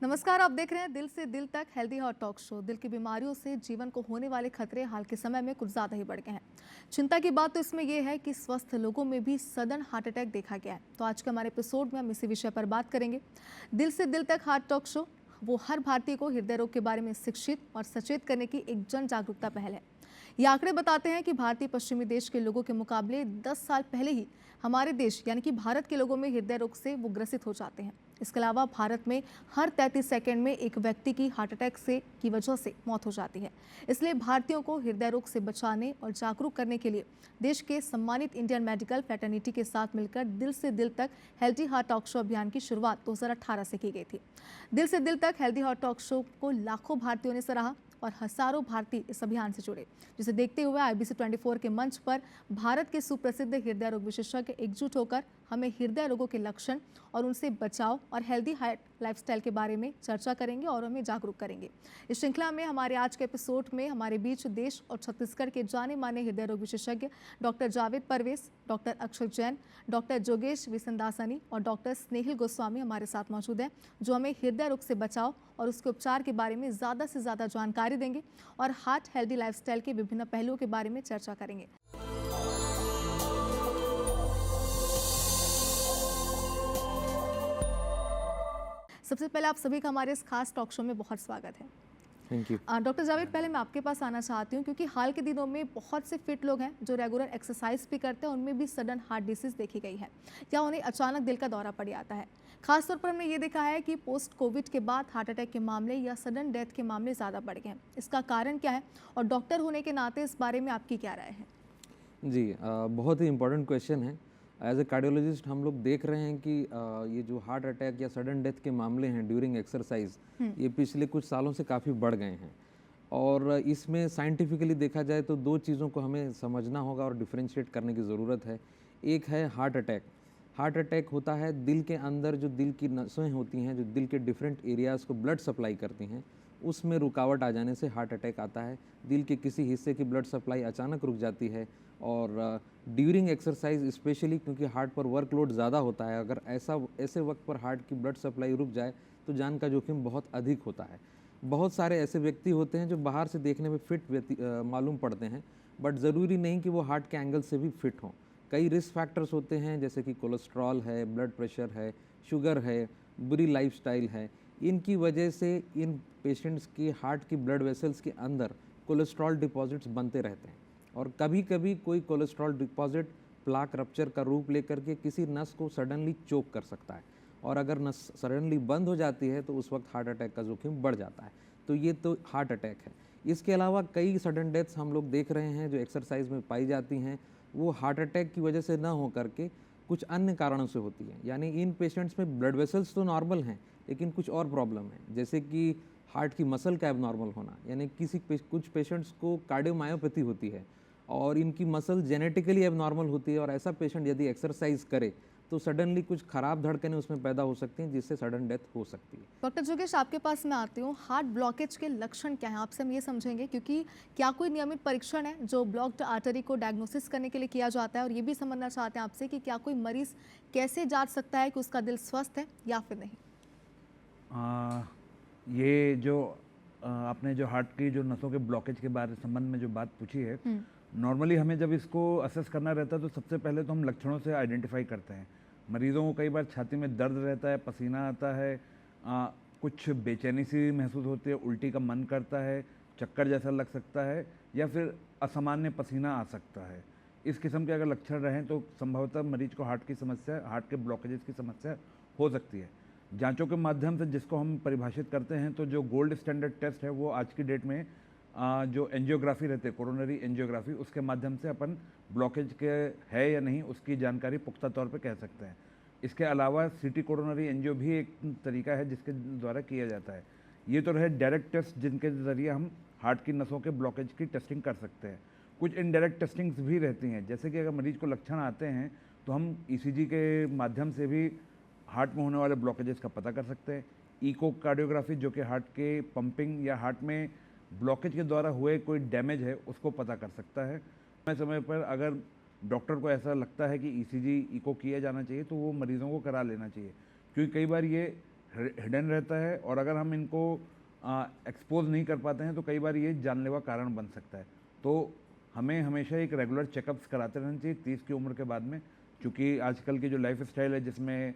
नमस्कार, आप देख रहे हैं दिल से दिल तक हेल्दी हॉट टॉक शो। दिल की बीमारियों से जीवन को होने वाले खतरे हाल के समय में कुछ ज़्यादा ही बढ़ गए हैं। चिंता की बात तो इसमें यह है कि स्वस्थ लोगों में भी सडन हार्ट अटैक देखा गया है। तो आज के हमारे एपिसोड में हम इसी विषय पर बात करेंगे। दिल से दिल तक हार्ट टॉक शो वो हर भारतीय को हृदय रोग के बारे में शिक्षित और सचेत करने की एक जन जागरूकता पहल है। ये आंकड़े बताते हैं कि भारतीय पश्चिमी देश के लोगों के मुकाबले 10 साल पहले ही हमारे देश यानी कि भारत के लोगों में हृदय रोग से वो ग्रसित हो जाते हैं। इसके अलावा भारत में हर 33 सेकंड में एक व्यक्ति की हार्ट अटैक से की वजह से मौत हो जाती है। इसलिए भारतीयों को हृदय रोग से बचाने और जागरूक करने के लिए देश के सम्मानित इंडियन मेडिकल फ्रेटर्निटी के साथ मिलकर दिल से दिल तक हेल्दी हार्ट टॉक शो अभियान की शुरुआत 2018 से की गई थी। दिल से दिल तक हेल्दी हार्ट टॉक शो को लाखों भारतीयों ने सराहा और हजारों भारतीय इस अभियान से जुड़े, जिसे देखते हुए IBC 24 के मंच पर भारत के सुप्रसिद्ध हृदय रोग विशेषज्ञ एकजुट होकर हमें हृदय रोगों के लक्षण और उनसे बचाव और हेल्दी लाइफस्टाइल के बारे में चर्चा करेंगे और हमें जागरूक करेंगे। इस श्रृंखला में हमारे आज के एपिसोड में हमारे बीच देश और छत्तीसगढ़ के जाने माने हृदय रोग विशेषज्ञ doctor Javed Parvez, doctor Akshay Jain, doctor जोगेश विसंदासनी और डॉक्टर स्नेहिल गोस्वामी हमारे साथ मौजूद हैं, जो हमें हृदय रोग से बचाव और उसके उपचार के बारे में ज़्यादा से ज़्यादा जानकारी देंगे और हार्ट हेल्दी लाइफस्टाइल के विभिन्न पहलुओं के बारे में चर्चा करेंगे। सबसे पहले आप सभी का हमारे इस खास टॉक शो में बहुत स्वागत है। Thank you. डॉक्टर जावेद, पहले मैं आपके पास आना चाहती हूँ क्योंकि हाल के दिनों में बहुत से फिट लोग हैं जो रेगुलर एक्सरसाइज भी करते हैं, उनमें भी सडन हार्ट डिसीज देखी गई है या उन्हें अचानक दिल का दौरा पड़ जाता है। खासतौर पर हमने ये देखा है कि पोस्ट कोविड के बाद हार्ट अटैक के मामले या सडन डेथ के मामले ज़्यादा बढ़ गए हैं। इसका कारण क्या है और डॉक्टर होने के नाते इस बारे में आपकी क्या राय है? जी, बहुत ही इम्पोर्टेंट क्वेश्चन है। एज ए कार्डियोलॉजिस्ट हम लोग देख रहे हैं कि ये जो हार्ट अटैक या सडन डेथ के मामले हैं ड्यूरिंग एक्सरसाइज, ये पिछले कुछ सालों से काफ़ी बढ़ गए हैं। और इसमें साइंटिफिकली देखा जाए तो दो चीज़ों को हमें समझना होगा और डिफ्रेंशिएट करने की ज़रूरत है। एक है हार्ट अटैक। हार्ट अटैक होता है दिल के अंदर जो दिल की नसें होती हैं, जो दिल के डिफरेंट एरियाज़ को ब्लड सप्लाई करती हैं, उसमें रुकावट आ जाने से हार्ट अटैक आता है। दिल के किसी हिस्से की ब्लड सप्लाई अचानक रुक जाती है और ड्यूरिंग एक्सरसाइज स्पेशली, क्योंकि हार्ट पर वर्कलोड ज़्यादा होता है, अगर ऐसे वक्त पर हार्ट की ब्लड सप्लाई रुक जाए तो जान का जोखिम बहुत अधिक होता है। बहुत सारे ऐसे व्यक्ति होते हैं जो बाहर से देखने में फिट मालूम पड़ते हैं, बट ज़रूरी नहीं कि वो हार्ट के एंगल से भी फिट हों। कई रिस्क फैक्टर्स होते हैं, जैसे कि कोलेस्ट्रॉल है, ब्लड प्रेशर है, शुगर है, बुरी लाइफस्टाइल है। इनकी वजह से इन पेशेंट्स की हार्ट की ब्लड वेसल्स के अंदर कोलेस्ट्रॉल डिपॉजिट्स बनते रहते हैं और कभी कभी कोई कोलेस्ट्रॉल डिपॉजिट प्लाक रप्चर का रूप लेकर के किसी नस को सडनली चोक कर सकता है और अगर नस सडनली बंद हो जाती है तो उस वक्त हार्ट अटैक का जोखिम बढ़ जाता है। तो ये तो हार्ट अटैक है। इसके अलावा कई सडन डेथ्स हम लोग देख रहे हैं जो एक्सरसाइज में पाई जाती हैं, वो हार्ट अटैक की वजह से ना हो करके कुछ अन्य कारणों से होती है। यानी इन पेशेंट्स में ब्लड वेसल्स तो नॉर्मल हैं लेकिन कुछ और प्रॉब्लम है, जैसे कि हार्ट की मसल का एबनॉर्मल होना। यानी कुछ पेशेंट्स को कार्डियोमायोपैथी होती है और इनकी मसल जेनेटिकली एबनॉर्मल होती है और ऐसा पेशेंट यदि एक्सरसाइज करे तो सडनली कुछ खराब धड़कनें उसमें पैदा हो सकती हैं जिससे सडन डेथ हो सकती है। डॉक्टर जोगेश, आपके पास मैं आती हूँ। हार्ट ब्लॉकेज के लक्षण क्या हैं आपसे हम ये समझेंगे, क्योंकि क्या कोई नियमित परीक्षण है जो ब्लॉक्ड आर्टरी को डायग्नोसिस करने के लिए किया जाता है, और ये भी समझना चाहते हैं आपसे कि क्या कोई मरीज कैसे जांच सकता है कि उसका दिल स्वस्थ है या फिर नहीं? ये जो आपने जो हार्ट की जो नसों के ब्लॉकेज के बारे संबंध में जो बात पूछी है, नॉर्मली हमें जब इसको असेस करना रहता है तो सबसे पहले तो हम लक्षणों से आइडेंटिफाई करते हैं। मरीज़ों को कई बार छाती में दर्द रहता है, पसीना आता है, कुछ बेचैनी सी महसूस होती है, उल्टी का मन करता है, चक्कर जैसा लग सकता है या फिर असामान्य पसीना आ सकता है। इस किस्म के अगर लक्षण रहें तो संभवतः मरीज को हार्ट की समस्या, हार्ट के ब्लॉकेजेस की समस्या हो सकती है। जांचों के माध्यम से जिसको हम परिभाषित करते हैं, तो जो गोल्ड स्टैंडर्ड टेस्ट है वो आज की डेट में जो एंजियोग्राफी रहती है, कोरोनरी एंजियोग्राफी, उसके माध्यम से अपन ब्लॉकेज के है या नहीं उसकी जानकारी पुख्ता तौर पे कह सकते हैं। इसके अलावा सिटी कोरोनरी एंजियो भी एक तरीका है जिसके द्वारा किया जाता है। ये तो रहे डायरेक्ट टेस्ट जिनके ज़रिए हम हार्ट की नसों के ब्लॉकेज की टेस्टिंग कर सकते हैं। कुछ इनडायरेक्ट टेस्टिंग्स भी रहती हैं, जैसे कि अगर मरीज को लक्षण आते हैं तो हम ECG के माध्यम से भी हार्ट में होने वाले ब्लॉकेजेस का पता कर सकते हैं। इकोकार्डियोग्राफी, जो कि हार्ट के पंपिंग या हार्ट में ब्लॉकेज के द्वारा हुए कोई डैमेज है उसको पता कर सकता है। समय समय पर अगर डॉक्टर को ऐसा लगता है कि ECG इको किया जाना चाहिए तो वो मरीज़ों को करा लेना चाहिए, क्योंकि कई बार ये हिडन रहता है, और अगर हम इनको एक्सपोज नहीं कर पाते हैं तो कई बार ये जानलेवा कारण बन सकता है। तो हमें हमेशा एक रेगुलर चेकअप्स कराते रहना चाहिए 30 की उम्र के बाद में, क्योंकि आजकल की जो लाइफ स्टाइल है जिसमें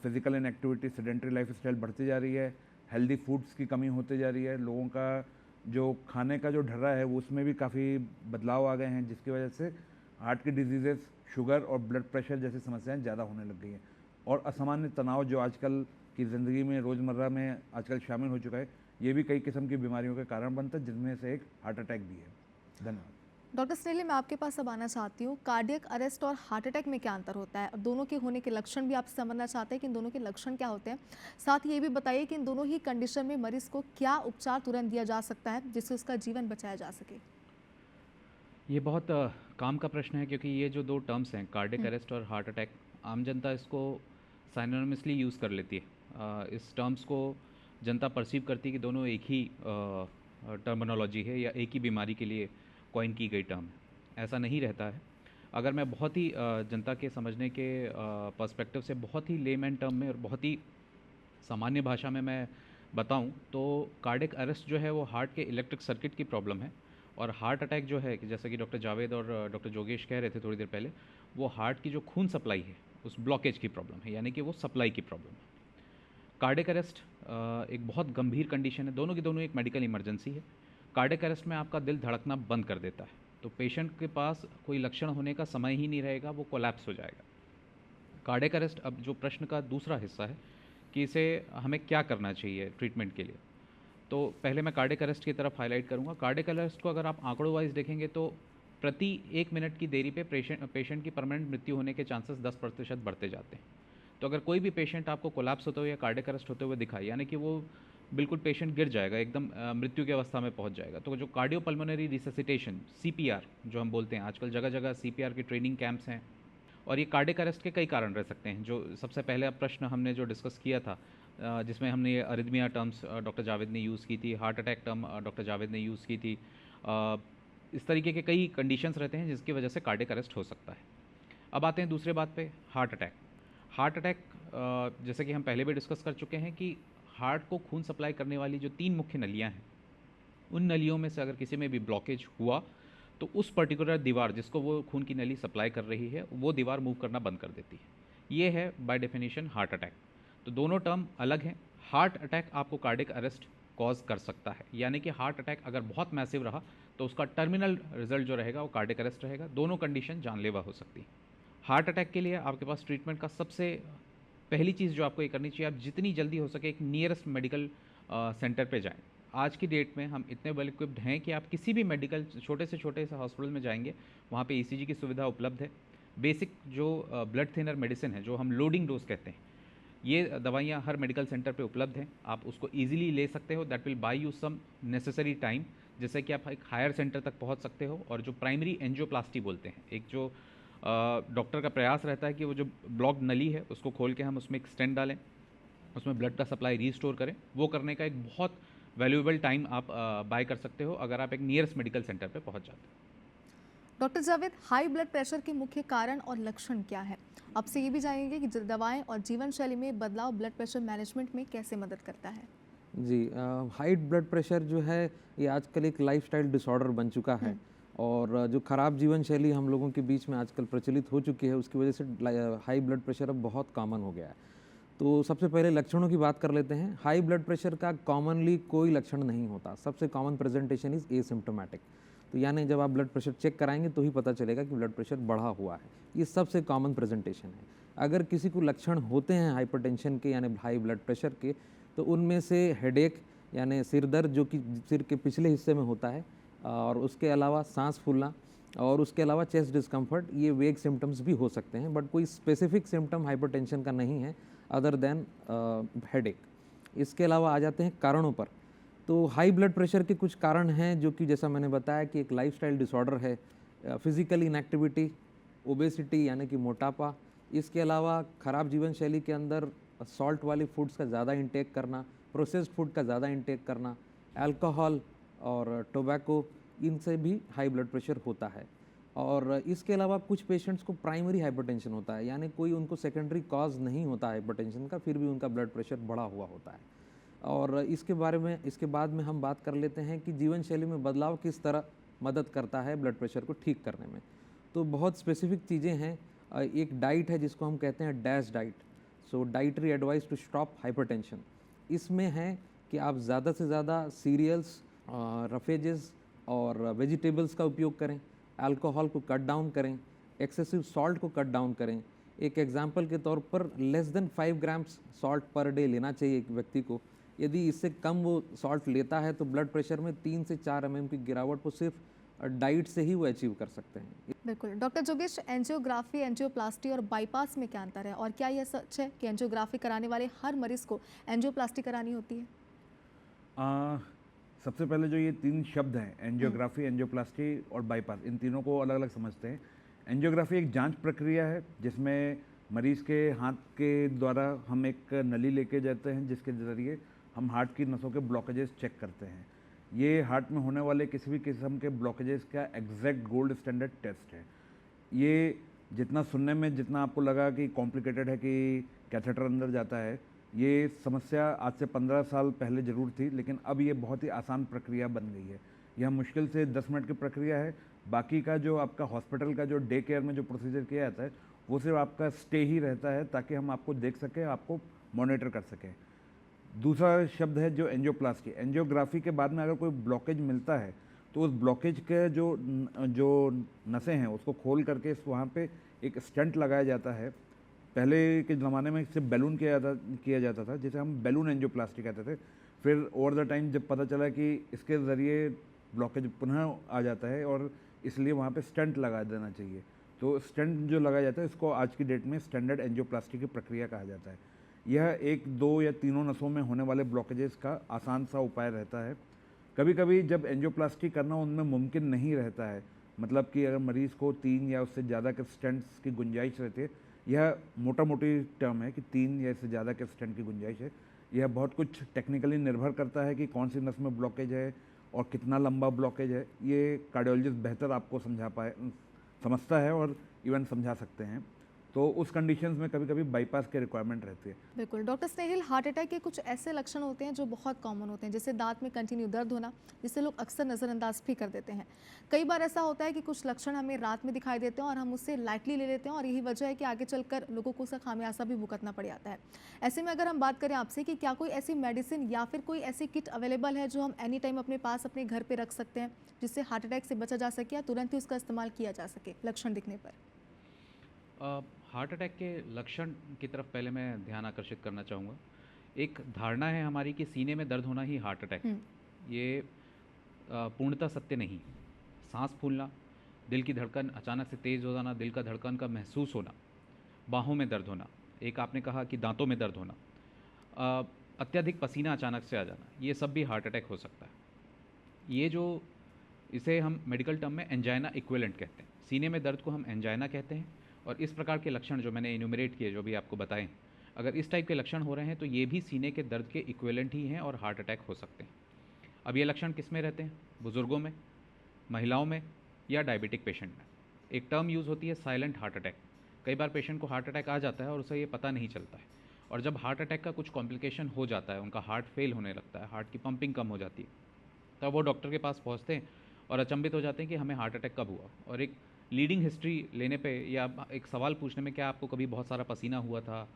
physical inactivity, sedentary life style बढ़ती जा रही है, हेल्दी फूड्स की कमी होती जा रही है, लोगों का जो खाने का जो ढर्रा है वो उसमें भी काफ़ी बदलाव आ गए हैं, जिसकी वजह से हार्ट की डिजीज़ेस, शुगर और ब्लड प्रेशर जैसी समस्याएं ज़्यादा होने लग गई हैं। और असामान्य तनाव जो आजकल की ज़िंदगी में रोज़मर्रा में आजकल शामिल हो चुका है, ये भी कई किस्म की बीमारियों के कारण बनता है, जिनमें से एक हार्ट अटैक भी है। धन्यवाद। डॉक्टर स्नेहली, मैं आपके पास अब आना चाहती हूँ, कार्डियक अरेस्ट और हार्ट अटैक में क्या अंतर होता है और दोनों के होने के लक्षण भी आपसे समझना चाहते हैं कि इन दोनों के लक्षण क्या होते हैं। साथ ही ये भी बताइए कि इन दोनों ही कंडीशन में मरीज को क्या उपचार तुरंत दिया जा सकता है जिससे उसका जीवन बचाया जा सके। ये बहुत काम का प्रश्न है, क्योंकि ये जो दो टर्म्स हैं, कार्डियक अरेस्ट और हार्ट अटैक, आम जनता इसको साइनोनिमसली यूज़ कर लेती है। इस टर्म्स को जनता परसीव करती है कि दोनों एक ही टर्मिनोलॉजी है या एक ही बीमारी के लिए कॉइन की गई टर्म है। ऐसा नहीं रहता है। अगर मैं बहुत ही जनता के समझने के पर्सपेक्टिव से बहुत ही लेमैन टर्म में और बहुत ही सामान्य भाषा में मैं बताऊं, तो कार्डियक अरेस्ट जो है वो हार्ट के इलेक्ट्रिक सर्किट की प्रॉब्लम है, और हार्ट अटैक जो है कि जैसा कि डॉक्टर जावेद और डॉक्टर जोगेश कह रहे थे थोड़ी देर पहले, वो हार्ट की जो खून सप्लाई है उस ब्लॉकेज की प्रॉब्लम है, यानी कि वो सप्लाई की प्रॉब्लम है। कार्डियक अरेस्ट एक बहुत गंभीर कंडीशन है, दोनों की दोनों एक मेडिकल इमरजेंसी है। कार्डियक अरेस्ट में आपका दिल धड़कना बंद कर देता है, तो पेशेंट के पास कोई लक्षण होने का समय ही नहीं रहेगा, वो कोलैप्स हो जाएगा। कार्डियक अरेस्ट, अब जो प्रश्न का दूसरा हिस्सा है कि इसे हमें क्या करना चाहिए ट्रीटमेंट के लिए, तो पहले मैं कार्डियक अरेस्ट की तरफ हाईलाइट करूंगा। कार्डियक अरेस्ट को अगर आप आंकड़ों वाइज देखेंगे तो प्रति 1 मिनट की देरी पे पेशेंट की परमानेंट मृत्यु होने के चांसेस 10% बढ़ते जाते हैं। तो अगर कोई भी पेशेंट आपको कोलैप्स होते हुए या कार्डियक अरेस्ट होते हुए दिखाए, यानी कि वो बिल्कुल पेशेंट गिर जाएगा, एकदम मृत्यु की अवस्था में पहुंच जाएगा, तो जो कार्डियोपल्मोनरी रिससिटेशन CPR जो हम बोलते हैं, आजकल जगह जगह CPR के ट्रेनिंग कैंप्स हैं। और ये कार्डियक अरेस्ट के कई कारण रह सकते हैं। जो सबसे पहले प्रश्न हमने जो डिस्कस किया था, जिसमें हमने ये अरिदमिया टर्म्स डॉक्टर जावेद ने यूज़ की थी, heart attack term doctor Javed ने यूज़ की थी। इस तरीके के कई कंडीशंस रहते हैं जिसकी वजह से कार्डियक अरेस्ट हो सकता है। अब आते हैं दूसरे बात पे, हार्ट अटैक। हार्ट अटैक जैसे कि हम पहले भी डिस्कस कर चुके हैं कि हार्ट को खून सप्लाई करने वाली जो 3 मुख्य नलियाँ हैं, उन नलियों में से अगर किसी में भी ब्लॉकेज हुआ तो उस पर्टिकुलर दीवार जिसको वो खून की नली सप्लाई कर रही है, वो दीवार मूव करना बंद कर देती है। ये है बाय डेफिनेशन हार्ट अटैक। तो दोनों टर्म अलग हैं। हार्ट अटैक आपको कार्डियक अरेस्ट कॉज कर सकता है, यानी कि हार्ट अटैक अगर बहुत मैसिव रहा तो उसका टर्मिनल रिजल्ट जो रहेगा वो कार्डियक अरेस्ट रहेगा। दोनों कंडीशन जानलेवा हो सकती है। हार्ट अटैक के लिए आपके पास ट्रीटमेंट का सबसे पहली चीज़ जो आपको ये करनी चाहिए, आप जितनी जल्दी हो सके एक नियरेस्ट मेडिकल सेंटर पे जाएं। आज की डेट में हम इतने वेल इक्विप्ड हैं कि आप किसी भी मेडिकल छोटे से हॉस्पिटल में जाएंगे, वहाँ पे ECG की सुविधा उपलब्ध है। बेसिक जो ब्लड थिनर मेडिसिन है, जो हम लोडिंग डोज कहते हैं, ये दवाइयाँ हर मेडिकल सेंटर पे उपलब्ध हैं। आप उसको ईजिली ले सकते हो। That will buy you some necessary time, जिससे कि आप एक हायर सेंटर तक पहुँच सकते हो। और जो प्राइमरी एंजियोप्लास्टी बोलते हैं, एक जो डॉक्टर का प्रयास रहता है कि वो जो ब्लॉक नली है उसको खोल के हम उसमें एक स्टेंट डालें, उसमें ब्लड का सप्लाई रीस्टोर करें, वो करने का एक बहुत वैल्यूएबल टाइम आप बाय कर सकते हो अगर आप एक नियरेस्ट मेडिकल सेंटर पे पहुंच जाते हो। Doctor Javed, high blood pressure के मुख्य कारण और लक्षण क्या है? आपसे ये भी जानेंगे कि दवाएं और जीवन शैली में बदलाव ब्लड प्रेशर मैनेजमेंट में कैसे मदद करता है। जी, हाई ब्लड प्रेशर जो है ये आजकल एक लाइफस्टाइल डिसऑर्डर बन चुका है, और जो ख़राब जीवन शैली हम लोगों के बीच में आजकल प्रचलित हो चुकी है, उसकी वजह से हाई ब्लड प्रेशर अब बहुत कॉमन हो गया है। तो सबसे पहले लक्षणों की बात कर लेते हैं। हाई ब्लड प्रेशर का कॉमनली कोई लक्षण नहीं होता। सबसे कॉमन प्रेजेंटेशन इज़ एसिम्प्टोमेटिक। तो यानी जब आप ब्लड प्रेशर चेक कराएंगे तो ही पता चलेगा कि ब्लड प्रेशर बढ़ा हुआ है। ये सबसे कॉमन प्रेजेंटेशन है। अगर किसी को लक्षण होते हैं हाइपरटेंशन के यानी हाई ब्लड प्रेशर के, तो उनमें से हेडेक यानी सिर दर्द जो कि सिर के पिछले हिस्से में होता है, और उसके अलावा सांस फूलना, और उसके अलावा चेस्ट डिस्कम्फर्ट, ये वेग सिम्टम्स भी हो सकते हैं, बट कोई स्पेसिफिक सिम्टम हाइपरटेंशन का नहीं है अदर देन हेडेक। इसके अलावा आ जाते हैं कारणों पर। तो हाई ब्लड प्रेशर के कुछ कारण हैं जो कि जैसा मैंने बताया कि एक लाइफस्टाइल डिसऑर्डर है, फिजिकल इनएक्टिविटी, ओबेसिटी यानी कि मोटापा, इसके अलावा ख़राब जीवन शैली के अंदर सॉल्ट वाली फूड्स का ज़्यादा इंटेक करना, प्रोसेस्ड फूड का ज़्यादा इंटेक करना, अल्कोहल और टोबैको, इनसे भी हाई ब्लड प्रेशर होता है। और इसके अलावा कुछ पेशेंट्स को प्राइमरी हाइपरटेंशन होता है, यानी कोई उनको सेकेंडरी कॉज नहीं होता हाइपरटेंशन का, फिर भी उनका ब्लड प्रेशर बढ़ा हुआ होता है। और इसके बाद में हम बात कर लेते हैं कि जीवन शैली में बदलाव किस तरह मदद करता है ब्लड प्रेशर को ठीक करने में। तो बहुत स्पेसिफिक चीज़ें हैं। एक डाइट है जिसको हम कहते हैं dash diet, so dietary advice to stop hypertension. इसमें है कि आप ज़्यादा से ज़्यादा सीरियल्स, रफेजेस और वेजिटेबल्स का उपयोग करें, अल्कोहल को कट डाउन करें, एक्सेसिव सॉल्ट को कट डाउन करें। एक एग्जांपल के तौर पर less than 5 grams salt per day लेना चाहिए एक व्यक्ति को। यदि इससे कम वो सॉल्ट लेता है तो ब्लड प्रेशर में 3 से 4 की गिरावट को सिर्फ डाइट से ही वो अचीव कर सकते हैं। बिल्कुल डॉक्टर जोगेश, एंजियोग्राफी, एंजियोप्लास्टी और बाईपास में क्या अंतर है, और क्या यह सच है कि एंजियोग्राफी कराने वाले हर मरीज को एंजियोप्लास्टी करानी होती है? सबसे पहले जो ये 3 शब्द हैं, एंजियोग्राफी, एंजियोप्लास्टी और बाईपास, इन तीनों को अलग अलग समझते हैं। एंजियोग्राफी एक जांच प्रक्रिया है जिसमें मरीज़ के हाथ के द्वारा हम एक नली लेके जाते हैं, जिसके ज़रिए हम हार्ट की नसों के ब्लॉकेजेस चेक करते हैं। ये हार्ट में होने वाले किसी भी किस्म के ब्लॉकेजेस का एग्जैक्ट गोल्ड स्टैंडर्ड टेस्ट है। ये जितना सुनने में जितना आपको लगा कि कॉम्प्लिकेटेड है कि कैथेटर अंदर जाता है, ये समस्या आज से 15 साल पहले ज़रूर थी, लेकिन अब ये बहुत ही आसान प्रक्रिया बन गई है। यह मुश्किल से 10 मिनट की प्रक्रिया है। बाकी का जो आपका हॉस्पिटल का जो डे केयर में जो प्रोसीजर किया जाता है, वो सिर्फ आपका स्टे ही रहता है ताकि हम आपको देख सकें, आपको मॉनिटर कर सकें। दूसरा शब्द है जो एंजियोप्लास्टी। एंजियोग्राफी के बाद में अगर कोई ब्लॉकेज मिलता है तो उस ब्लॉकेज के जो नसें हैं उसको खोल करके वहाँ पे एक स्टंट लगाया जाता है। पहले के ज़माने में सिर्फ बैलून किया जाता था, जिसे हम बैलून एंजियोप्लास्टी कहते थे। फिर ओवर द टाइम जब पता चला कि इसके ज़रिए ब्लॉकेज पुनः आ जाता है और इसलिए वहाँ पे स्टंट लगा देना चाहिए, तो स्टंट जो लगाया जाता है इसको आज की डेट में स्टैंडर्ड एंजियोप्लास्टी की प्रक्रिया कहा जाता है। यह 1, 2 या तीनों नसों में होने वाले ब्लॉकेजेस का आसान सा उपाय रहता है। कभी कभी जब एंजियोप्लास्टी करना उनमें मुमकिन नहीं रहता है, मतलब कि अगर मरीज़ को 3 या उससे ज़्यादा के स्टेंट्स की गुंजाइश रहती है, यह मोटा मोटी टर्म है कि 3 या इससे ज़्यादा के स्टेंट की गुंजाइश है। यह बहुत कुछ टेक्निकली निर्भर करता है कि कौन सी नस में ब्लॉकेज है और कितना लंबा ब्लॉकेज है। ये कार्डियोलॉजिस्ट बेहतर आपको समझता है और इवन समझा सकते हैं। तो उस कंडीशंस में कभी कभी बाईपास की रिक्वायरमेंट रहती है। बिल्कुल डॉक्टर स्नेहिल, हार्ट अटैक के कुछ ऐसे लक्षण होते हैं जो बहुत कॉमन होते हैं, जैसे दांत में कंटिन्यू दर्द होना, जिसे लोग अक्सर नज़रअंदाज भी कर देते हैं। कई बार ऐसा होता है कि कुछ लक्षण हमें रात में दिखाई देते हैं और हम उससे लाइटली ले लेते हैं, और यही वजह है कि आगे चलकर लोगों को उसका खामियाजा भी भुगतना पड़ जाता है। ऐसे में अगर हम बात करें आपसे कि क्या कोई ऐसी मेडिसिन या फिर कोई ऐसी किट अवेलेबल है जो हम एनी टाइम अपने पास अपने घर पर रख सकते हैं, जिससे हार्ट अटैक से बचा जा सके या तुरंत ही उसका इस्तेमाल किया जा सके लक्षण दिखने पर? हार्ट अटैक के लक्षण की तरफ पहले मैं ध्यान आकर्षित करना चाहूँगा। एक धारणा है हमारी कि सीने में दर्द होना ही हार्ट अटैक है। ये पूर्णतः सत्य नहीं। सांस फूलना, दिल की धड़कन अचानक से तेज़ हो जाना, दिल का धड़कन का महसूस होना, बाहों में दर्द होना, एक आपने कहा कि दांतों में दर्द होना, अत्यधिक पसीना अचानक से आ जाना, ये सब भी हार्ट अटैक हो सकता है। ये जो इसे हम मेडिकल टर्म में एंजाइना इक्विवेलेंट कहते हैं। सीने में दर्द को हम एंजाइना कहते हैं। और इस प्रकार के लक्षण जो मैंने इन्यूमरेट किए, जो भी आपको बताएं, अगर इस टाइप के लक्षण हो रहे हैं तो ये भी सीने के दर्द के इक्विवेलेंट ही हैं और हार्ट अटैक हो सकते हैं। अब ये लक्षण किस में रहते हैं? बुज़ुर्गों में, महिलाओं में या डायबिटिक पेशेंट में। एक टर्म यूज़ होती है साइलेंट हार्ट अटैक। कई बार पेशेंट को हार्ट अटैक आ जाता है और उसे ये पता नहीं चलता है, और जब हार्ट अटैक का कुछ कॉम्प्लिकेशन हो जाता है, उनका हार्ट फेल होने लगता है, हार्ट की पंपिंग कम हो जाती है, तब वो डॉक्टर के पास पहुँचते हैं और अचंभित हो जाते हैं कि हमें हार्ट अटैक कब हुआ। और एक लीडिंग हिस्ट्री लेने पे या एक सवाल पूछने में, क्या आपको कभी बहुत सारा पसीना हुआ था,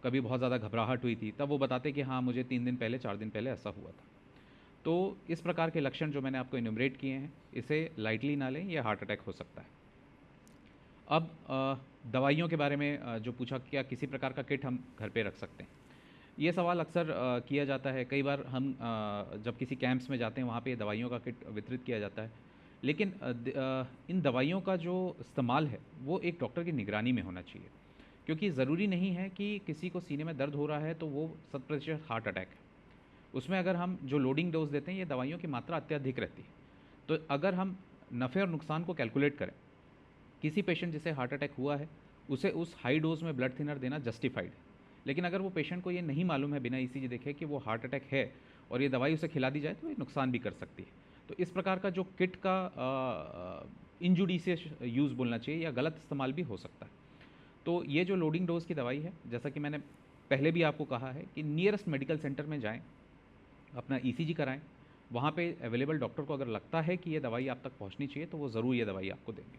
कभी बहुत ज़्यादा घबराहट हुई थी, तब वो बताते कि हाँ, मुझे 3 दिन पहले 4 दिन पहले ऐसा हुआ था। तो इस प्रकार के लक्षण जो मैंने आपको इन्यूमरेट किए हैं, इसे लाइटली ना लें, यह हार्ट अटैक हो सकता है। अब दवाइयों के बारे में जो पूछा, क्या किसी प्रकार का किट हम घर पे रख सकते हैं, ये सवाल अक्सर किया जाता है। कई बार हम जब किसी कैंप्स में जाते हैं, वहाँ पे दवाइयों का किट वितरित किया जाता है, लेकिन इन दवाइयों का जो इस्तेमाल है वो एक डॉक्टर की निगरानी में होना चाहिए, क्योंकि ज़रूरी नहीं है कि किसी को सीने में दर्द हो रहा है तो वो 100% हार्ट अटैक है। उसमें अगर हम जो लोडिंग डोज देते हैं, ये दवाइयों की मात्रा अत्यधिक रहती है। तो अगर हम नफ़े और नुकसान को कैलकुलेट करें, किसी पेशेंट जिसे हार्ट अटैक हुआ है उसे उस हाई डोज में ब्लड थिनर देना जस्टिफाइड है। लेकिन अगर वो पेशेंट को ये नहीं मालूम है बिना ईसीजी देखे कि वो हार्ट अटैक है और ये दवाई उसे खिला दी जाए, तो ये नुकसान भी कर सकती है। तो इस प्रकार का जो किट का इंजुडिशियस यूज़ बोलना चाहिए या गलत इस्तेमाल भी हो सकता है। तो ये जो लोडिंग डोज की दवाई है, जैसा कि मैंने पहले भी आपको कहा है कि नियरेस्ट मेडिकल सेंटर में जाएं, अपना ईसीजी कराएं, वहाँ पे अवेलेबल डॉक्टर को अगर लगता है कि ये दवाई आप तक पहुँचनी चाहिए तो वो ज़रूर ये दवाई आपको देंगे।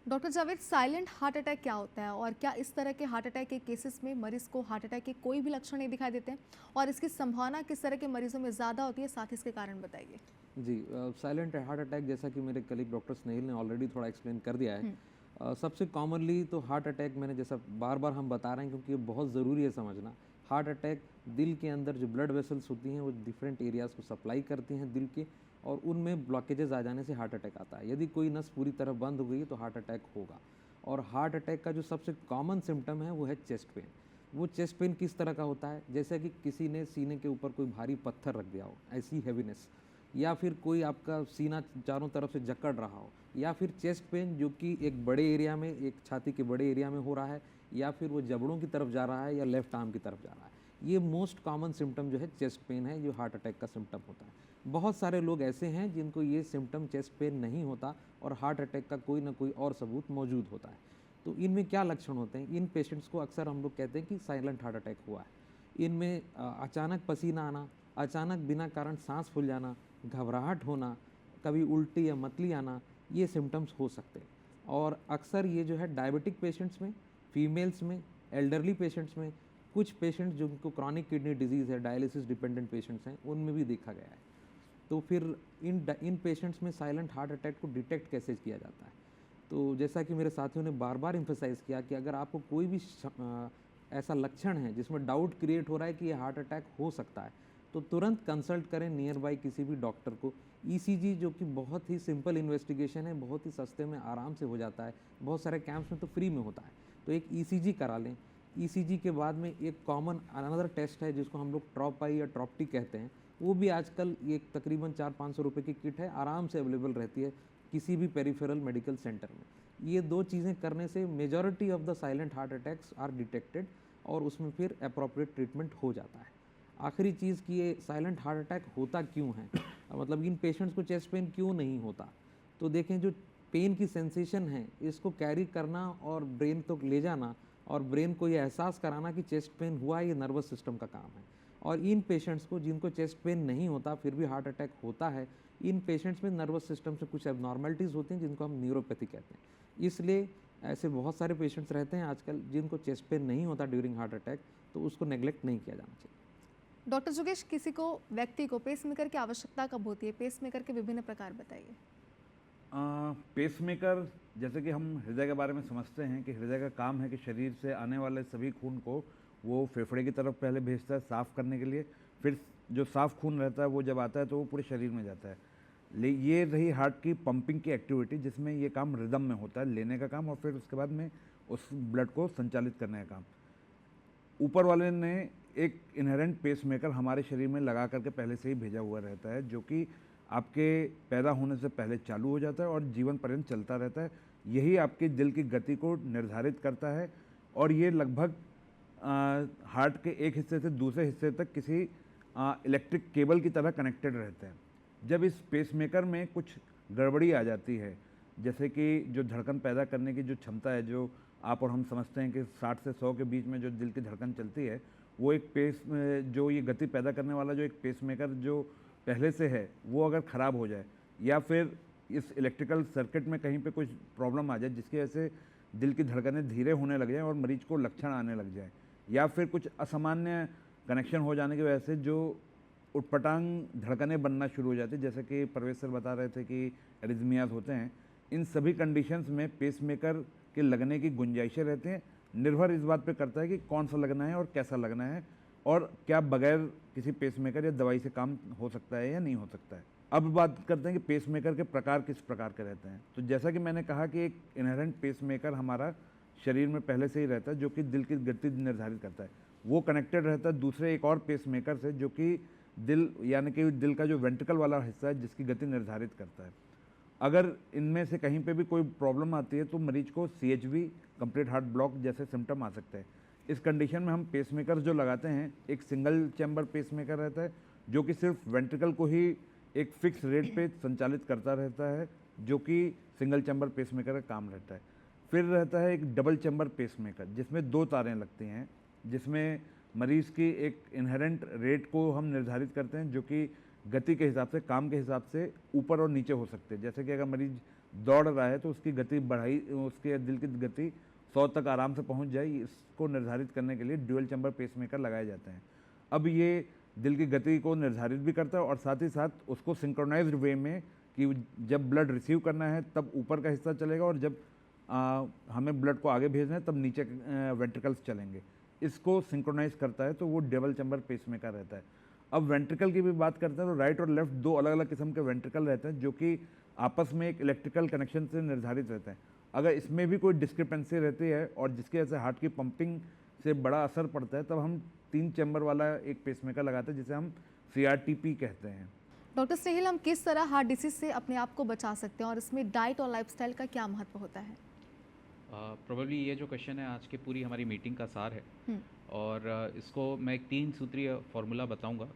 Doctor Javed, silent heart attack क्या होता है और क्या इस तरह के हार्ट अटैक के केसेस में मरीज को हार्ट अटैक के कोई भी लक्षण नहीं दिखाई देते हैं और इसकी संभावना किस तरह के मरीजों में ज़्यादा होती है, साथ ही इसके कारण बताइए। जी, साइलेंट हार्ट अटैक जैसा कि मेरे कलीग डॉक्टर स्नेहिल ने ऑलरेडी थोड़ा एक्सप्लेन कर दिया है। सबसे कॉमनली तो हार्ट अटैक, मैंने जैसा बार बार हम बता रहे हैं क्योंकि ये बहुत ज़रूरी है समझना, हार्ट अटैक दिल के अंदर जो ब्लड वेसल्स होती हैं वो डिफरेंट एरियाज़ को सप्लाई करती हैं दिल के, और उनमें ब्लॉकेजेस आ जाने से हार्ट अटैक आता है। यदि कोई नस पूरी तरह बंद हो गई है तो हार्ट अटैक होगा। और हार्ट अटैक का जो सबसे कॉमन सिम्टम है वो है चेस्ट पेन। वो चेस्ट पेन किस तरह का होता है, जैसे कि किसी ने सीने के ऊपर कोई भारी पत्थर रख दिया हो, ऐसी हैवीनेस, या फिर कोई आपका सीना चारों तरफ से जकड़ रहा हो, या फिर चेस्ट पेन जो कि एक बड़े एरिया में, एक छाती के बड़े एरिया में हो रहा है, या फिर वो जबड़ों की तरफ जा रहा है या लेफ्ट आर्म की तरफ जा रहा है। ये मोस्ट कॉमन सिम्टम जो है चेस्ट पेन है, जो हार्ट अटैक का सिम्टम होता है। बहुत सारे लोग ऐसे हैं जिनको ये सिम्टम चेस्ट पेन नहीं होता और हार्ट अटैक का कोई ना कोई और सबूत मौजूद होता है। तो इनमें क्या लक्षण होते हैं, इन पेशेंट्स को अक्सर हम लोग कहते हैं कि साइलेंट हार्ट अटैक हुआ है। इनमें अचानक पसीना आना, अचानक बिना कारण सांस फूल जाना, घबराहट होना, कभी उल्टी या मतली आना, ये सिम्टम्स हो सकते हैं। और अक्सर ये जो है डायबिटिक पेशेंट्स में, फीमेल्स में, एल्डरली पेशेंट्स में, कुछ पेशेंट्स जिनको क्रॉनिक किडनी डिजीज़ है, डायलिसिस डिपेंडेंट पेशेंट्स हैं, उनमें भी देखा गया है। तो फिर इन पेशेंट्स में साइलेंट हार्ट अटैक को डिटेक्ट कैसे किया जाता है, तो जैसा कि मेरे साथियों ने बार बार एम्फेसाइज़ किया कि अगर आपको कोई भी ऐसा लक्षण है जिसमें डाउट क्रिएट हो रहा है कि ये हार्ट अटैक हो सकता है, तो तुरंत कंसल्ट करें नियर बाय किसी भी डॉक्टर को। ईसीजी जो कि बहुत ही सिंपल इन्वेस्टिगेशन है, बहुत ही सस्ते में आराम से हो जाता है, बहुत सारे कैंप्स में तो फ्री में होता है, तो एक ईसीजी करा लें। ईसीजी के बाद में एक कॉमन अनदर टेस्ट है जिसको हम लोग ट्रॉपाई या ट्रॉप्टी कहते हैं, वो भी आजकल एक तकरीबन 400-500 रुपये की किट है, आराम से अवेलेबल रहती है किसी भी पेरिफेरल मेडिकल सेंटर में। ये दो चीज़ें करने से majority of the silent heart attacks are detected और उसमें फिर अप्रोप्रिएट ट्रीटमेंट हो जाता है। आखिरी चीज़ कि ये साइलेंट हार्ट अटैक होता क्यों है, मतलब इन पेशेंट्स को चेस्ट पेन क्यों नहीं होता, तो देखें जो पेन की सेंसेशन है इसको कैरी करना और ब्रेन तक ले जाना और ब्रेन को ये एहसास कराना कि चेस्ट पेन हुआ है, ये नर्वस सिस्टम का काम है। और इन पेशेंट्स को जिनको चेस्ट पेन नहीं होता फिर भी हार्ट अटैक होता है, इन पेशेंट्स में नर्वस सिस्टम से कुछ एबनॉर्मलिटीज़ होती हैं जिनको हम न्यूरोपैथी कहते हैं। इसलिए ऐसे बहुत सारे पेशेंट्स रहते हैं आजकल जिनको चेस्ट पेन नहीं होता ड्यूरिंग हार्ट अटैक, तो उसको नेग्लेक्ट नहीं किया जाना चाहिए। डॉक्टर जोगेश, किसी को व्यक्ति को पेसमेकर की आवश्यकता कब होती है? पेसमेकर के विभिन्न प्रकार बताइए। पेसमेकर, जैसे कि हम हृदय के बारे में समझते हैं कि हृदय का काम है कि शरीर से आने वाले सभी खून को वो फेफड़े की तरफ पहले भेजता है साफ़ करने के लिए, फिर जो साफ़ खून रहता है वो जब आता है तो वो पूरे शरीर में जाता है। ये रही हार्ट की पंपिंग की एक्टिविटी, जिसमें ये काम रिदम में होता है, लेने का काम, और फिर उसके बाद में उस ब्लड को संचालित करने का काम। ऊपर वाले ने एक इनहेरेंट पेसमेकर हमारे शरीर में लगा करके पहले से ही भेजा हुआ रहता है, जो कि आपके पैदा होने से पहले चालू हो जाता है और जीवन पर्यंत चलता रहता है। यही आपके दिल की गति को निर्धारित करता है और ये लगभग हार्ट के एक हिस्से से दूसरे हिस्से तक किसी इलेक्ट्रिक केबल की तरह कनेक्टेड रहते हैं। जब इस पेसमेकर में कुछ गड़बड़ी आ जाती है, जैसे कि जो धड़कन पैदा करने की जो क्षमता है, जो आप और हम समझते हैं कि 60 से 100 के बीच में जो दिल की धड़कन चलती है, वो एक जो ये गति पैदा करने वाला जो एक पेसमेकर जो पहले से है वो अगर ख़राब हो जाए, या फिर इस इलेक्ट्रिकल सर्किट में कहीं पे कुछ प्रॉब्लम आ जाए जिसकी वजह से दिल की धड़कनें धीरे होने लग जाएँ और मरीज को लक्षण आने लग जाए, या फिर कुछ असामान्य कनेक्शन हो जाने की वजह से जो उटपटांग धड़कनें बनना शुरू हो जाती है, जैसे कि परवेज सर बता रहे थे कि एरिथमियाज होते हैं, इन सभी कंडीशंस में पेसमेकर के लगने की गुंजाइशें रहती हैं। निर्भर इस बात पे करता है कि कौन सा लगना है और कैसा लगना है, और क्या बगैर किसी पेसमेकर या दवाई से काम हो सकता है या नहीं हो सकता है। अब बात करते हैं कि पेसमेकर के प्रकार किस प्रकार के रहते हैं। तो जैसा कि मैंने कहा कि एक इनहेरेंट पेसमेकर हमारा शरीर में पहले से ही रहता है, जो कि दिल की गति निर्धारित करता है। वो कनेक्टेड रहता है दूसरे एक और पेसमेकर से, जो कि दिल यानी कि दिल का जो वेंट्रिकल वाला हिस्सा है जिसकी गति निर्धारित करता है। अगर इनमें से कहीं पे भी कोई प्रॉब्लम आती है तो मरीज को CHB कंप्लीट हार्ट ब्लॉक जैसे सिम्टम आ सकते हैं। इस कंडीशन में हम पेसमेकर जो लगाते हैं, एक सिंगल चैम्बर पेसमेकर रहता है जो कि सिर्फ वेंट्रिकल को ही एक फिक्स रेट पे संचालित करता रहता है जो कि सिंगल चैम्बर पेसमेकर का काम रहता है। फिर रहता है एक डबल चैम्बर पेसमेकर, जिसमें 2 तारें लगती हैं, जिसमें मरीज़ की एक इनहेरेंट रेट को हम निर्धारित करते हैं, जो कि गति के हिसाब से, काम के हिसाब से ऊपर और नीचे हो सकते हैं। जैसे कि अगर मरीज़ दौड़ रहा है तो उसकी गति बढ़ाई, उसके दिल की गति 100 तक आराम से पहुंच जाए, इसको निर्धारित करने के लिए ड्यूअल चैम्बर पेसमेकर लगाए जाते हैं। अब ये दिल की गति को निर्धारित भी करता है और साथ ही साथ उसको सिंक्रोनाइज्ड वे में, कि जब ब्लड रिसीव करना है तब ऊपर का हिस्सा चलेगा और जब हमें ब्लड को आगे भेजना है तब नीचे वेंट्रिकल्स चलेंगे, इसको सिंक्रोनाइज करता है, तो वो डबल चैम्बर पेसमेकर रहता है। अब वेंट्रिकल की भी बात करते हैं तो राइट और लेफ्ट 2 अलग अलग किस्म के वेंट्रिकल रहते हैं, जो कि आपस में एक इलेक्ट्रिकल कनेक्शन से निर्धारित रहते हैं। अगर इसमें भी कोई डिस्क्रिपेंसी रहती है और जिसकी वजह से हार्ट की पंपिंग से बड़ा असर पड़ता है, तब हम 3 चैम्बर वाला एक पेसमेकर लगाते हैं, जिसे हम CRTP कहते हैं। डॉक्टर स्नेहिल, हम किस तरह हार्ट डिसीज से अपने आप को बचा सकते हैं और इसमें डाइट और लाइफस्टाइल का क्या महत्व होता है? प्रोबेबली ये जो क्वेश्चन है आज की पूरी हमारी मीटिंग का सार है और इसको मैं एक 3 सूत्रीय फार्मूला बताऊंगा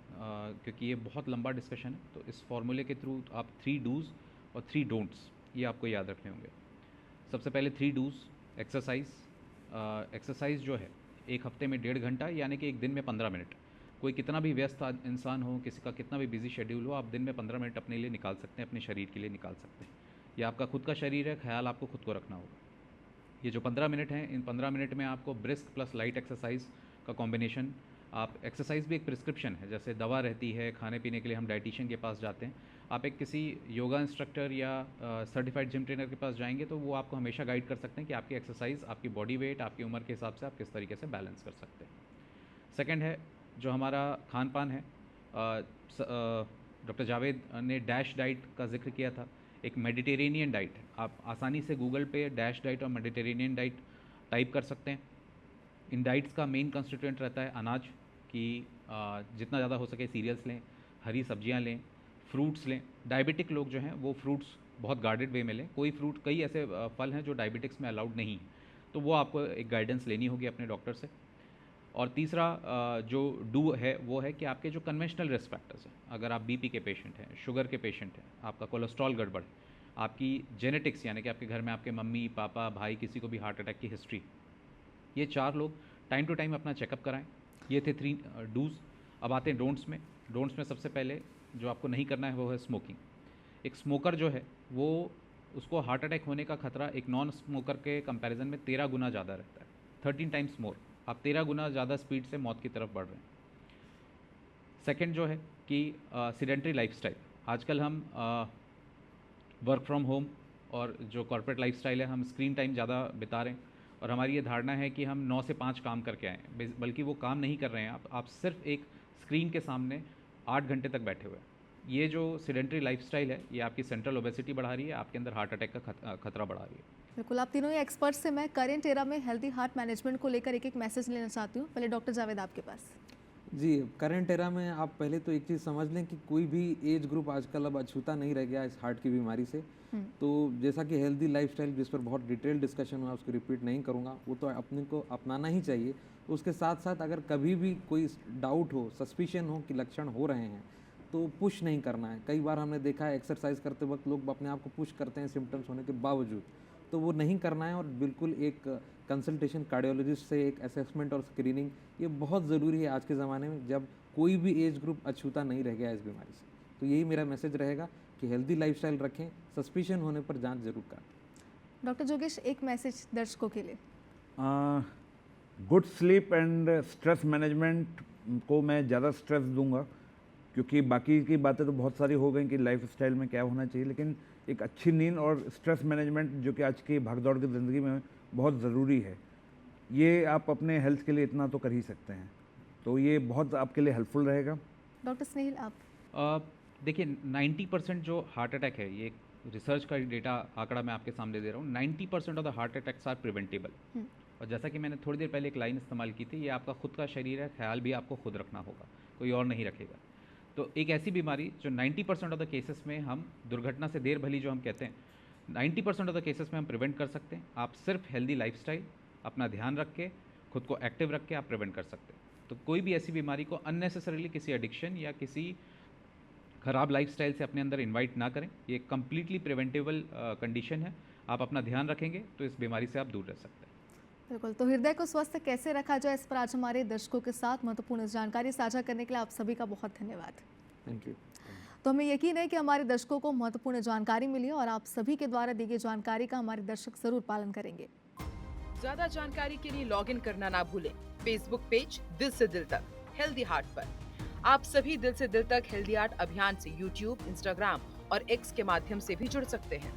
क्योंकि ये बहुत लंबा डिस्कशन है। तो इस फार्मूले के थ्रू आप 3 डूज और 3 डोंट्स ये आपको याद रखने होंगे। सबसे पहले 3 डूज, एक्सरसाइज जो है 1 हफ्ते में 1.5 घंटा, यानी कि एक दिन में 15 मिनट। कोई कितना भी व्यस्त इंसान हो, किसी का कितना भी बिजी शेड्यूल हो, आप दिन में 15 मिनट अपने लिए निकाल सकते हैं, अपने शरीर के लिए निकाल सकते हैं। ये आपका खुद का शरीर है, ख्याल आपको खुद को रखना होगा। ये जो 15 मिनट हैं, इन 15 मिनट में आपको ब्रिस्क प्लस लाइट एक्सरसाइज का कॉम्बिनेशन, आप एक्सरसाइज भी एक प्रिस्क्रिप्शन है, जैसे दवा रहती है, खाने पीने के लिए हम डाइटिशियन के पास जाते हैं, आप एक किसी योगा इंस्ट्रक्टर या सर्टिफाइड जिम ट्रेनर के पास जाएंगे तो वो आपको हमेशा गाइड कर सकते हैं कि आपकी एक्सरसाइज आपकी बॉडी वेट, आपकी उम्र के हिसाब से आप किस तरीके से बैलेंस कर सकते हैं। सेकेंड है जो हमारा खान पान है, डॉक्टर जावेद ने डैश डाइट का जिक्र किया था, एक मेडिटेरेनियन डाइट है। आप आसानी से गूगल पे डैश डाइट और मेडिटेरेनियन डाइट टाइप कर सकते हैं। इन डाइट्स का मेन कंस्टिट्यूएंट रहता है अनाज की, जितना ज़्यादा हो सके सीरियल्स लें, हरी सब्जियां लें, फ्रूट्स लें। डायबिटिक लोग जो हैं वो फ्रूट्स बहुत गार्डेड वे में लें। कई ऐसे फल हैं जो डायबिटिक्स में अलाउड नहीं है, तो वो आपको एक गाइडेंस लेनी होगी अपने डॉक्टर से। और तीसरा जो डू है वो है कि आपके जो कन्वेंशनल रिस्क फैक्टर्स हैं, अगर आप बीपी के पेशेंट हैं, शुगर के पेशेंट हैं, आपका कोलेस्ट्रॉल गड़बड़ है, आपकी जेनेटिक्स यानी कि आपके घर में आपके मम्मी पापा भाई किसी को भी हार्ट अटैक की हिस्ट्री, ये 4 लोग टाइम टू टाइम अपना चेकअप कराएं। ये थे 3 डूज। अब आते हैं डोंट्स में। डोंट्स में सबसे पहले जो आपको नहीं करना है वो है स्मोकिंग। एक स्मोकर जो है वो, उसको हार्ट अटैक होने का खतरा एक नॉन स्मोकर के कंपैरिजन में 13 गुना ज़्यादा रहता है, 13 टाइम्स मोर। आप 13 गुना ज़्यादा स्पीड से मौत की तरफ बढ़ रहे हैं। सेकेंड जो है कि सीडेंटरी लाइफस्टाइल। आजकल हम वर्क फ्रॉम होम और जो कॉर्पोरेट लाइफस्टाइल है, हम स्क्रीन टाइम ज़्यादा बिता रहे हैं और हमारी ये धारणा है कि हम 9 से 5 काम करके आएँ, बल्कि वो काम नहीं कर रहे हैं। आप सिर्फ एक स्क्रीन के सामने 8 घंटे तक बैठे हुए हैं। ये जो सीडेंटरी लाइफस्टाइल है ये आपकी सेंट्रल ओबेसिटी बढ़ा रही है, आपके अंदर हार्ट अटैक का खतरा बढ़ा रही है। बिल्कुल, आप तीनों ही एक्सपर्ट से मैं करेंट एरा में हेल्दी हार्ट मैनेजमेंट को लेकर एक मैसेज लेना चाहती हूँ। पहले डॉक्टर जावेद आपके पास। जी, करंट एरा में आप पहले तो एक चीज़ समझ लें कि कोई भी एज ग्रुप आजकल अब अछूता नहीं रह गया इस हार्ट की बीमारी से। तो जैसा कि हेल्दी लाइफस्टाइल जिस पर बहुत डिटेल डिस्कशन हुआ, उसको रिपीट नहीं करूँगा, वो तो अपने को अपनाना ही चाहिए। उसके साथ साथ अगर कभी भी कोई डाउट हो, सस्पिशन हो कि लक्षण हो रहे हैं, तो पुश नहीं करना है। कई बार हमने देखा है एक्सरसाइज करते वक्त लोग अपने आप को पुश करते हैं सिम्टम्स होने के बावजूद, तो वो नहीं करना है। और बिल्कुल एक कंसल्टेशन कार्डियोलॉजिस्ट से, एक असेसमेंट और स्क्रीनिंग, ये बहुत ज़रूरी है आज के ज़माने में, जब कोई भी एज ग्रुप अछूता नहीं रह गया इस बीमारी से। तो यही मेरा मैसेज रहेगा कि हेल्दी लाइफस्टाइल रखें, सस्पिशन होने पर जांच जरूर करें। डॉक्टर जोगेश, एक मैसेज दर्शकों के लिए। Good sleep and stress management को मैं ज़्यादा स्ट्रेस दूंगा, क्योंकि बाकी की बातें तो बहुत सारी हो गई कि लाइफ स्टाइल में क्या होना चाहिए, लेकिन एक अच्छी नींद और स्ट्रेस मैनेजमेंट जो कि आज की भागदौड़ की ज़िंदगी में बहुत ज़रूरी है, ये आप अपने हेल्थ के लिए इतना तो कर ही सकते हैं, तो ये बहुत आपके लिए हेल्पफुल रहेगा। डॉक्टर स्नेहिल आप। देखिए 90% जो हार्ट अटैक है, ये रिसर्च का डेटा आंकड़ा मैं आपके सामने दे रहा हूँ, 90% of the heart attacks are preventable. और जैसा कि मैंने थोड़ी देर पहले एक लाइन इस्तेमाल की थी, ये आपका खुद का शरीर है, ख्याल भी आपको खुद रखना होगा, कोई और नहीं रखेगा। तो एक ऐसी बीमारी जो 90% ऑफ द केसेस में हम दुर्घटना से देर भली जो हम कहते हैं, 90% ऑफ द केसेस में हम प्रिवेंट कर सकते हैं। आप सिर्फ हेल्दी लाइफस्टाइल, अपना ध्यान रख के, खुद को एक्टिव रख के आप प्रिवेंट कर सकते हैं। तो कोई भी ऐसी बीमारी को अननेसेसरीली किसी एडिक्शन या किसी ख़राब लाइफस्टाइल से अपने अंदर इनवाइट ना करें। ये कम्प्लीटली प्रिवेंटेबल कंडीशन है। आप अपना ध्यान रखेंगे तो इस बीमारी से आप दूर रह सकते हैं। बिल्कुल, तो हृदय को स्वस्थ कैसे रखा जाए, इस पर आज हमारे दर्शकों के साथ महत्वपूर्ण जानकारी साझा करने के लिए आप सभी का बहुत धन्यवाद। Thank you. तो हमें यकीन है कि हमारे दर्शकों को महत्वपूर्ण जानकारी मिली और आप सभी के द्वारा दी गई जानकारी का हमारे दर्शक जरूर पालन करेंगे। ज्यादा जानकारी के लिए लॉगिन करना ना भूलें फेसबुक पेज दिल से दिल तक हेल्दी हार्ट पर। आप सभी दिल से दिल तक हेल्दी हार्ट अभियान से यूट्यूब, इंस्टाग्राम और एक्स के माध्यम से भी जुड़ सकते हैं।